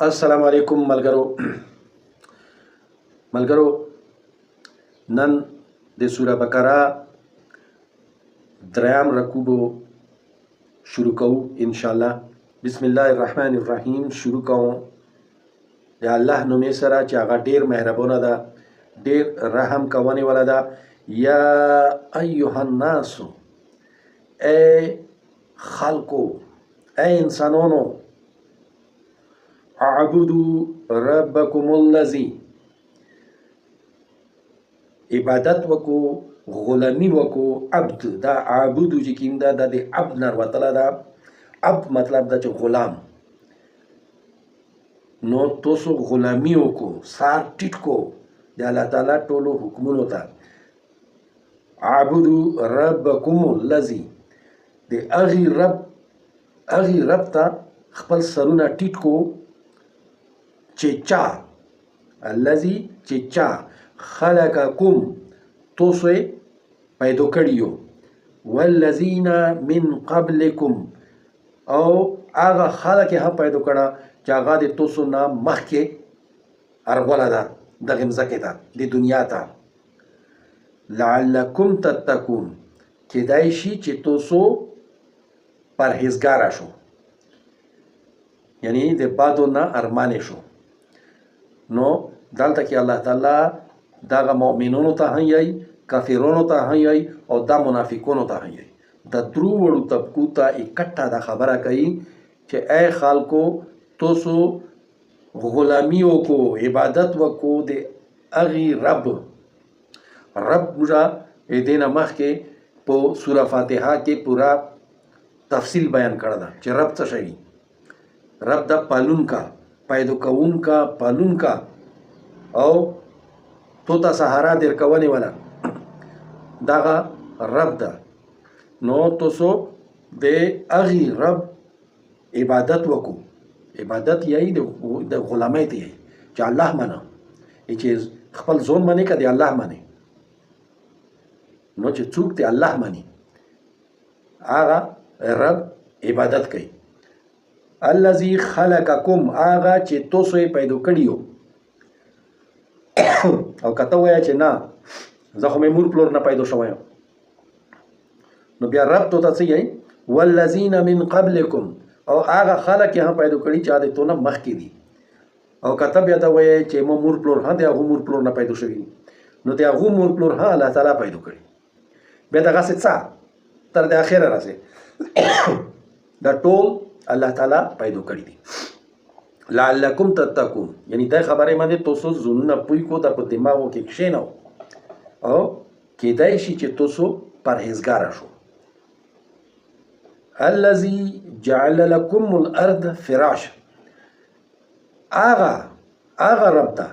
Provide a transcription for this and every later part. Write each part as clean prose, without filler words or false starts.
السلام علیکم ملګرو نن د سوره بقره دریم رکوع شروع کوو ان شاء الله. بسم الله الرحمن الرحیم. شروع کوم د الله نوم سره چې هغه ډیر مهربانه ده، ډیر رحم کوونې والا ده. یا ایها الناس، ای خلقو، ای انسانانو، اعبدوا ربکم الذی، عبادت وکو، غلامی وکو. عبد دا عبدو چې کوم دا د عبد نه وتله ده. عبد مطلب دا چې غلام. نو تاسو غلامی وکو، سار ټیټ کو د الله تعالی ټولو حکمونو ته. اعبدوا ربکم الذی، د اغي رب ته خپل سرونه ټیټ کو چې چا، الذي چې چا، خلقکم تاسو یې پیدا کړي یو، والذین من قبلکم او هغه خلق یې هم پیدا کړه چې هغه د تاسو نه مخکې ارغوله ده دغې مځکې ته، د دنیا ته. لعلکم تتقون، کیدای شي چې تاسو پرهیزګاره شو، یعنی د بدو نه ارمانې شو. نو دلته کې الله تعالی دغه مؤمنانو ته هم یی، کافرانو ته هم یی او دا منافقانو ته هم یی. د درو وړو طبقو ته اکټه دا خبره کوي چې ای خلکو، تاسو غلامی وکړو، عبادت وکړو د هغې رب. رب موږ دې نه مخکې په سوره فاتحه کې پوره تفصیل بیان کړی ده چې رب څه شی. رب دا پالون کا، پیدا کون کا، پالون کا او تو ته سهارا در کوونې والا دغه رب ده. نو تاسو د هغې رب عبادت وکړو. عبادت یې د غلامۍ ته یې چې الله منه، چې خپل ځان منې که د الله منې. نو چې څوک د الله مني هغه رب عبادت کوي. الذي خلقکم، هغه چې تاسو یې پیدا کړي یو. او که ته وایه چې نه زه خو مې مور پلور نه پیدا شوی یم، نو بیا رب تو ته څه یی؟ والذین من قبلکم، او هغه خلق یې هم پیدا کړي چې هغه د تو نه مخکې دي. او که ته بیا ته وایې چې ما مور پلور هم د هغو مور پلور نه پیدا شوي دي، نو د هغو مور پلور هم الله تعالی پیدا کړي. بیا دغسې څه تر د اخره راسې دا ټول الله تعالی پیدا کړي دي. لعلکم تتقون، یعنی دا خبرې باندې تاسو ځانونه پوه کو، دا په دماغو کې کښېنو او کیدای شي چې تاسو پرهیزګاره شو. الذي جعل لكم الارض فراشا، هغه رب ته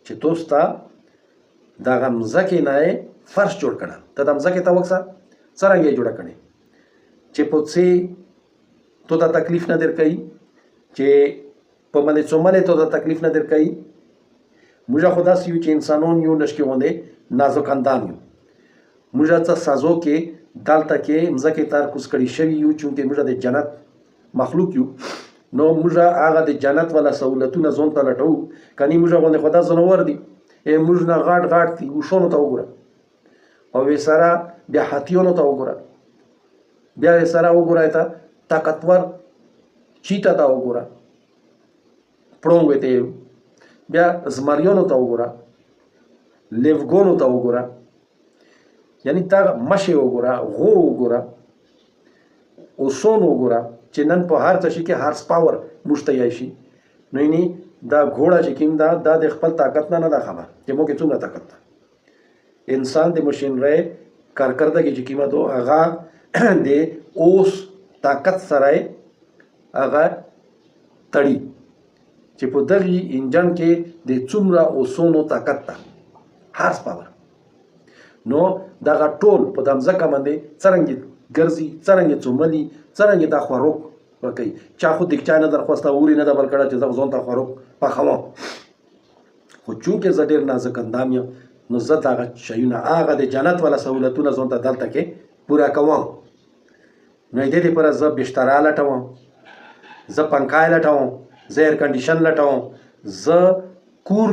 چې تاسو ته دغه مځکې نه فرش جوړ کړه. ته د مځکې ته وکسه څرنګه یې جوړه کړې چې په څه تو ته تکلیف نه در کوي، چې په باندې څومره تو ته تکلیف نه در کوي. موږ خو داسې یو چې انسانان یو لږکې غوندې نازک اندام یو. موږ څه سازو کې دلته کې مځکې ته کوز کړي شوي یو، چونکې موږ د جنت مخلوق یو. نو موږ هغه د جنت والا سهولتونه ځان ته لټوو. کني موږ غوندې خو دا ځناور دي، موږ نه غاټ دي. اوښانو ته وګوره، او وې سره بیا هاتیانو ته وګوره، بیا یې سره وګوره ته طاقتور چیتا ته وګوره، پړونګ ته، بیا زمریانو ته وګوره، لیوګانو ته وګوره، یعنی تا مشي وګوره، غو وګوره، اوسون وګوره چې نن په هر څه کې هارس پاور مشتیای شي. نو یعنی دا غوړه چې کوم دا د خپل طاقت نه ده خبر چې مو کې څومره طاقت ده. انسان د ماشینرۍ کارکردګي چې کیمه دو هغه د اوس طاقت سره هغه تړي چې په دغه انجن کې د څومره اوسونو طاقت ده، هارس پاور. نو دغه ټول په د مځکه باندې څرنګه ګرځي، څرنګه څوملي، څرنګه دا خوراک ورکوي. چا خو د چا نه درخواسته اوري نه ده بل کړه چې زه ځان ته خوراک پخوم. خو چونکې زه ډېر نازک اندام یم، نو زه دغه شیونه، هغه د جنت والا سهولتونه ځان ته دلته کې پوره کوم. نو دې دپاره زه بستره لټوم، زه پنکای لټوم، زه ایر کنډیشن لټوم، زه کور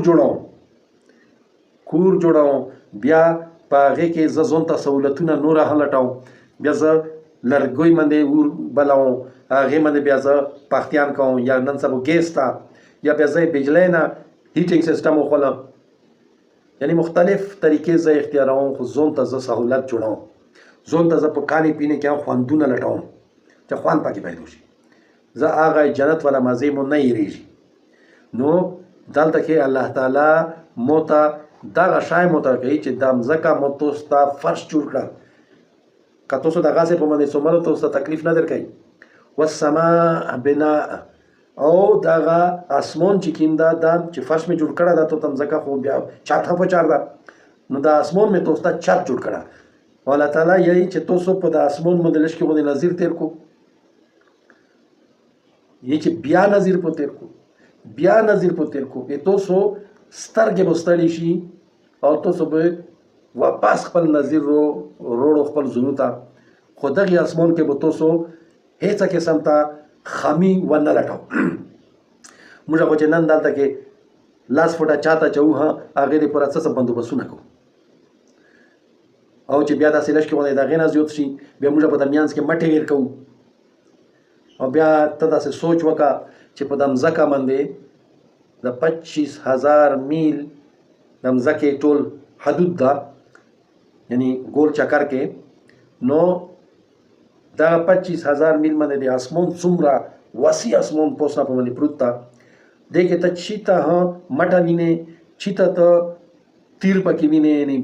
جوړوم، بیا په هغې کې زه ځان ته سهولتونه نور هم لټوم، بیا زه لرګوی باندې اور بلوم، هغې باندې بیا زه پختیان کوم، یا نن سبا ګیس ته، یا بیا زه بجلی نه هیټینګ سیسټم وخولم. یعنی مختلف طریقې زه اختیاروم، خو ځان ته زه سهولت جوړوم، ځان ته زه په کھانے پینے کې هم خوندونه لټوم چې خوند پکې پیدا شي. زه هغه جنت والا مزې مو نه هېرېږي. نو دلته کې الله تعالی مو ته دغه شی مو ته کوي چې دا مځکه مو تاسو ته فرش جوړ کړه. که تاسو دغسې په باندې څومره تاسو ته تکلیف نه درکوي. والسماء بناء، او دغه اسمان چې کوم دا چې فرش مې جوړ کړه دا ته مځکه خو بیا چت هم پچار ده، نو دا اسمان مې تاسو ته چت جوړ کړه. الله تعالی یعنی چې تاسو په د اسمان باندې لږ کې باندې نظیر تیر کو، یې چې بیا نظیر په تیر کو، تاسو سترګې به ستړي شي او تاسو به واپس خپل نظیر روړو خپل زړه ته. خو دغې اسمان کې به تاسو هیڅ قسم ته خامي ونه لټو. موږ خو چې نن دلته کې لاس فوټه چاته چوو هغې دپاره څه بندوبستونه کوو، او چې بیا داسې لږ کې باندې د هغې نه زیات شي بیا موږ په د منځ کې مټې ویر کوو. او بیا ته داسې سوچ وکړه چې په د مځکه باندې د 25,000 میل د مځکې ټول حدود ده، یعنی ګول چکر کې. نو دغه 25,000 میل باندې د اسمان څومره وسیع اسمان پوسنا په باندې پروت ده. دې کې ته چیته مټه وینې، چیته ته تیر پکې وینې، یعنی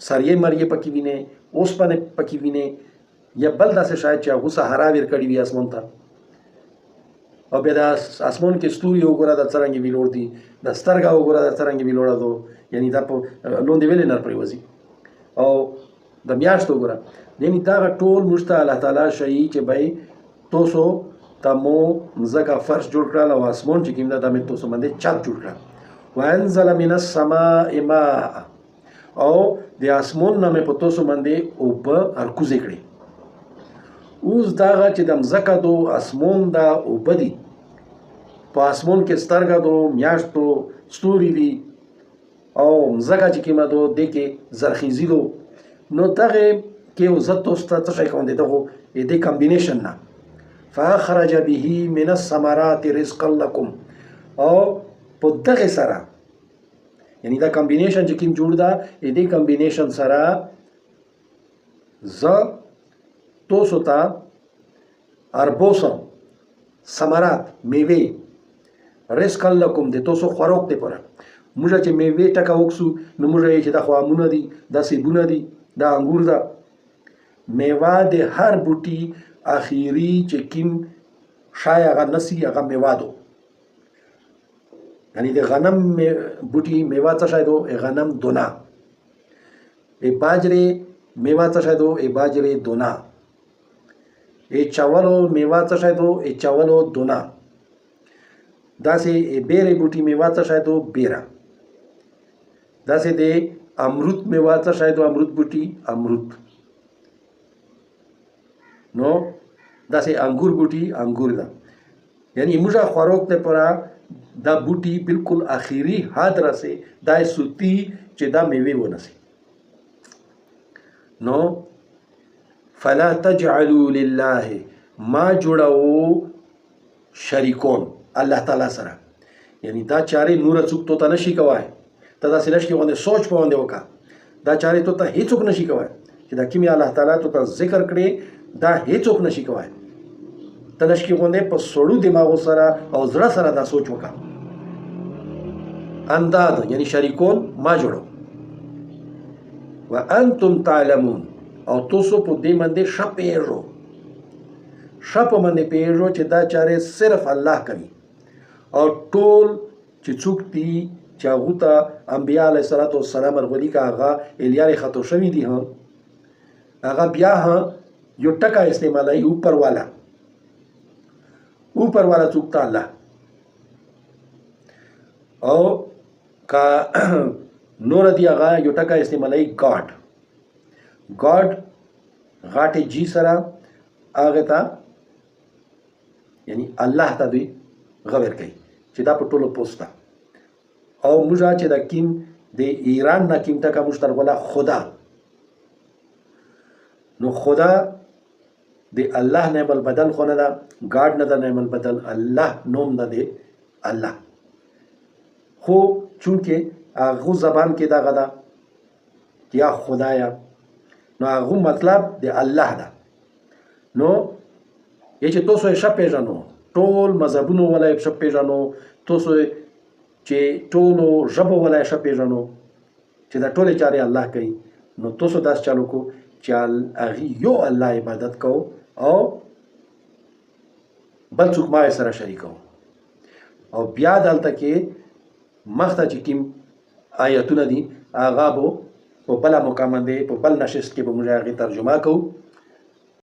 سریې مریې پکې وینې، اوسپنې پکې وینې، یا بل داسې شاید چې هغو سهارا ویر کړي وي اسمان ته. او بیا د اسمان کې ستوري وګوره دا څرنګې ویلوړ دي، د سترګه وګوره دا څرنګې ویلوړه ده، یعنی دا په لوندې ویلې نه پرېوځي. او د میاشتو وګوره، یعنی دغه ټول موږ ته الله تعالی ښیي چې بھئ تاسو ته مو مځکه فرش جوړ کړل او اسمان چې کوم ده دا مې تاسو باندې چت جوړ کړل. وانزل من السماء ماء، او د اسمان نه مې په تاسو باندې اوبه ارکوزې کړې. اوس دغه چې د مځکه دو اسمان دا اوبه دي، په اسمان کې سترګه دو، میاشتو، ستوري دي، او مځکه چې کومه دو دې کې زرخیزي دو. نو دغې کې یو زه تاسو ته څه شی کوم دی دغو دې کمبینیشن نه فاخرج به من الثمرات رزقا لكم، او په دغې سره یعنی دا کمبینیشن چې کوم جوړ ده دې کمبینیشن سره زه تاسو ته اربوسم ثمرات میوې رزقا لكم د تاسو خوراک دپاره. موږ چې میوې ټکه وکسو نو موږ یې چې دا خو امونه دي، دا سیبونه دي، دا انګور ده. میوه د هر بوټي اخیری چې کوم شای هغه نسی هغه میوه دو. یعنی د غنم بوټي میوه څه شی دو؟ غنم دونه. باجرې میوه څه شی دو؟ باجرې دونه. چاولو میوه څه شی دو؟ چاولو دونه. داسې بیرې بوټي میوه څه شی دو؟ بیره. داسې د امرود میوه څه شی دو؟ امرود بوټي امرود. نو داسې انګور بوټي انګور ده. یعنی موږ خوراک لپاره دا بوټي بالکل اخیری حد رسي دا سوتی چې دا میوه ونسي. نو فلا تجعلوا لله ما جوړو شریکون الله تعالی سره. یعنی دا چارې نور څوک ته نشي کوای. ته دا سلش کې باندې سوچ په باندې وکړه، دا چارې ته هیڅوک نشي کوای چې دا کیمیا الله تعالی ته ذکر کړي دا هیڅوک نشي کوای. ته لش کې باندې په سړو دماغو سره او زړه سره دا سوچ وکړه. انداد یعنی شریکون ما جوړو. وانتم تعلمون، او تاسو په دې باندې شپېژو چې دا چارې صرف الله کوي. او ټول چې څوک دي چې هغو ته انبیا علیه الصلاة والسلام ورغلي که هغه الیارې خطو شوي دي هغه بیا یو ټکه استعمالوي اوپر والا څوک ته الله. او که نور دی هغه یو ټکه استعمالوي ګاډ غاټې جی سره هغه ته یعنی الله ته دوی غور کوي چې دا په ټولو پوسته او موږ چې د کیم د ایران نه کیم ټکه موږ تر ولا خدا نو خدا د الله نعم البدل خو نه ده ګاډ نه ده نعم البدل الله نوم نه دی الله خو چونکې هغه زبان کې دغه ده یا خدایا نو هغه مطلب د الله ده نو چې تاسو یې ښه پېژنو ټول مذهبونو ولا یې ښه پېژنو تاسو چې ټولو ژبو ولا یې ښه پېژنو چې دا ټولې چارې الله کوي نو تاسو داسې چالو کو چې هغې یو الله عبادت کو او بل څوک ما سره شریکو او بیا دلته کې مخته چې کوم آیتونه دي هغه به په بله مقام باندې په بل نشست کې به موږ هغې ترجمه کوو